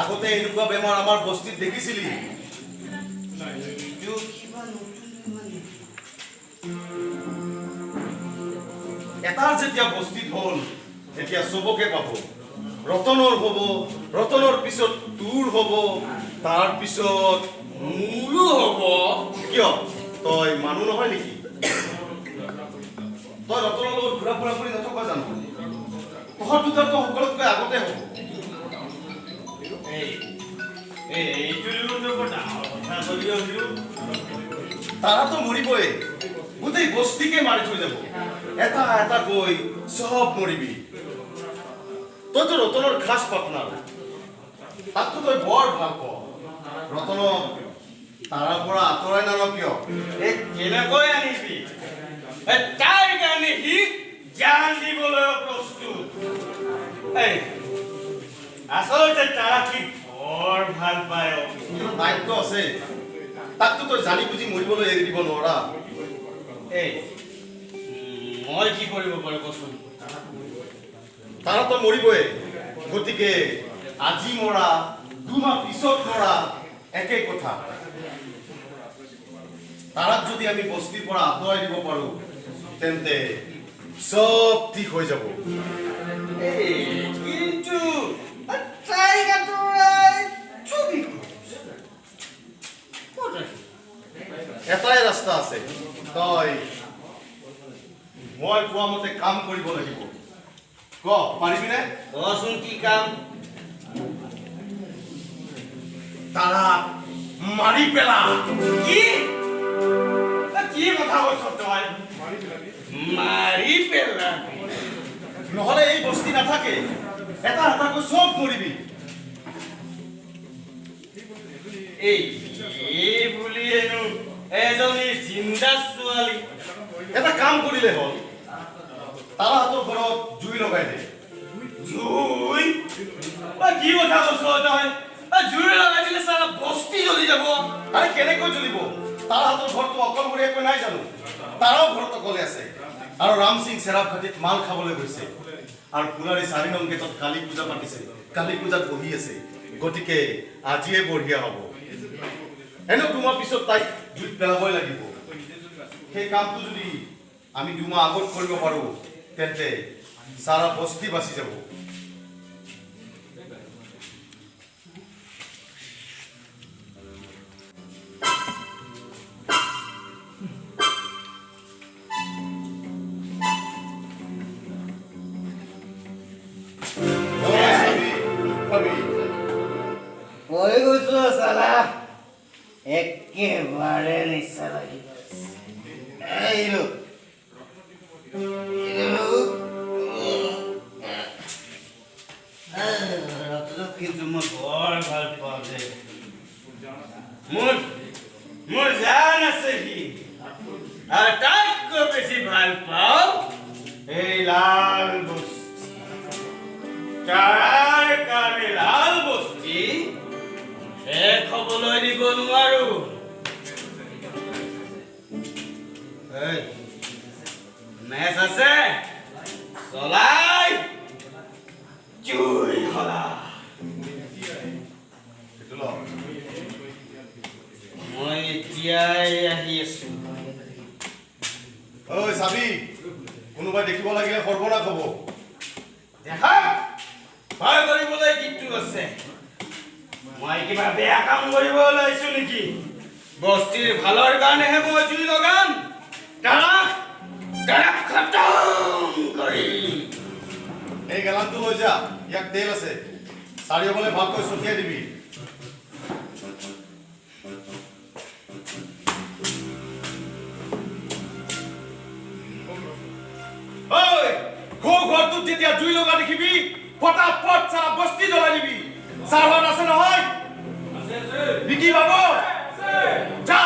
আগতে এনেকুৱা বেমাৰ আমাৰ বস্তিত দেখিছিলি? এটাৰ যেতিয়া বস্তিত হ'ল তেতিয়া চবকে পাব। ৰতনৰ হ'ব, ৰতনৰ পিছত তোৰ হ'ব, তাৰ পিছত মোৰো হ'ব। কিয় তই মানুহ নহয় নেকি? তই ৰতনৰ লগত ঘূৰা ফুৰা কৰি নথকা জানো? তহঁত দুটাতো সকলোতকৈ আগতে হ'ব। তাৰাতো মৰিবই, গোটেই বস্তিকে মাৰি থৈ যাব। এটা এটা কৈ চব মৰিবি। তইতো ৰতনৰ খাস পাৰ্টনাৰ, তাকতো তই বৰ ভাল পাৱ। ৰতনক তাৰাৰ পৰা আঁতৰাই নান কিয়? কেনেকৈ আনিবি? তাইৰ কাৰণে সি জান দিবলৈ প্ৰস্তুত। আচলতে তাৰা কি বৰ ভাল পায়। দায়িত্ব আছে, তাকতো তই জানি বুজি মৰিবলৈ এৰি দিব নোৱাৰা। মই কি কৰিব পাৰো কচোন? তাৰাতো মৰিবই, গতিকে আজি মৰা, 2 মাহ পিছত মৰা, একেই কথা। তাৰাক যদি আমি বস্তিৰ পৰা আঁতৰাই দিব পাৰো তেন্তে চব ঠিক হৈ যাব। কিন্তু এটাই ৰাস্তা আছে, তই মই কোৱা মতে কাম কৰিব লাগিব। ক পাৰিবিনে? কচোন কি কাম? তাৰাক মাৰি পেলা। কি কি কথা কৈছ তই? মাৰি পেলা? নহলে এই বস্তি নাথাকে, এটা এটাকৈ চব মৰিবি। এই বুলি হেনো এজনী জিন্দা ছোৱালী। এটা কাম কৰিলে হ'ল, তাৰাহঁতৰ ঘৰত জুই লগাই দে। জুই? কি কথা কৈছ তই? জুই লগাই দিলে চালা বস্তি জ্বলি যাব। আৰে কেনেকৈ জ্বলিব? তাৰাহঁতৰ ঘৰটো অকলশৰীয়াকৈ নাই জানো? তাৰাও ঘৰত অকলে আছে। আৰু ৰাম সিং চেৰাব ঘাটিত মাল খাবলৈ গৈছে। আৰু পুলাৰী 4 নং গেটত কালী পূজা পাতিছে, কালী পূজাত বহি আছে। গতিকে আজিয়ে বঢ়িয়া হ'ব। এনেও 2 মাহ পিছত তাইক জুইত পেলাবই লাগিব। সেই কামটো যদি আমি 2 মাহ আগত কৰিব পাৰো তেন্তে সাৰা বস্তি বাঁচি যাব। একেবাৰে নিচা লাগি কিন্তু মই বৰ ভাল পাওঁ যে মোৰ জান আছে কি আৰু তাতকৈ বেছি ভাল পাওঁ এই লাল বস্তি। তাৰ কাৰণে লাল বস্তি শেষ হবলৈ দিব নোৱাৰো। মেচ আছে চলাই জুই হলা। মই এতিয়াই আহি আছো। ঐ চাবি, কোনোবাই দেখিব লাগিলে সৰ্বনাশ হব। দেখা ভয় কৰিবলৈ কিটো আছে? মই কিবা বেয়া কাম কৰিব ওলাইছো নেকি? বস্তিৰ ভালৰ কাৰণেহে মই জুই লগাম। তাৰাক খতম কৰি এই গেলানটো লৈ যা, ইয়াক তেল আছে, চাৰিওফালে ভালকৈ ছটিয়াই দিবি। ঘৰটোত যেতিয়া জুই লগা দেখিবি ফটাফট সাৰা বস্তি জ্বলাই দিবি। চাহত আছে নহয়? বিকি বাবু যা।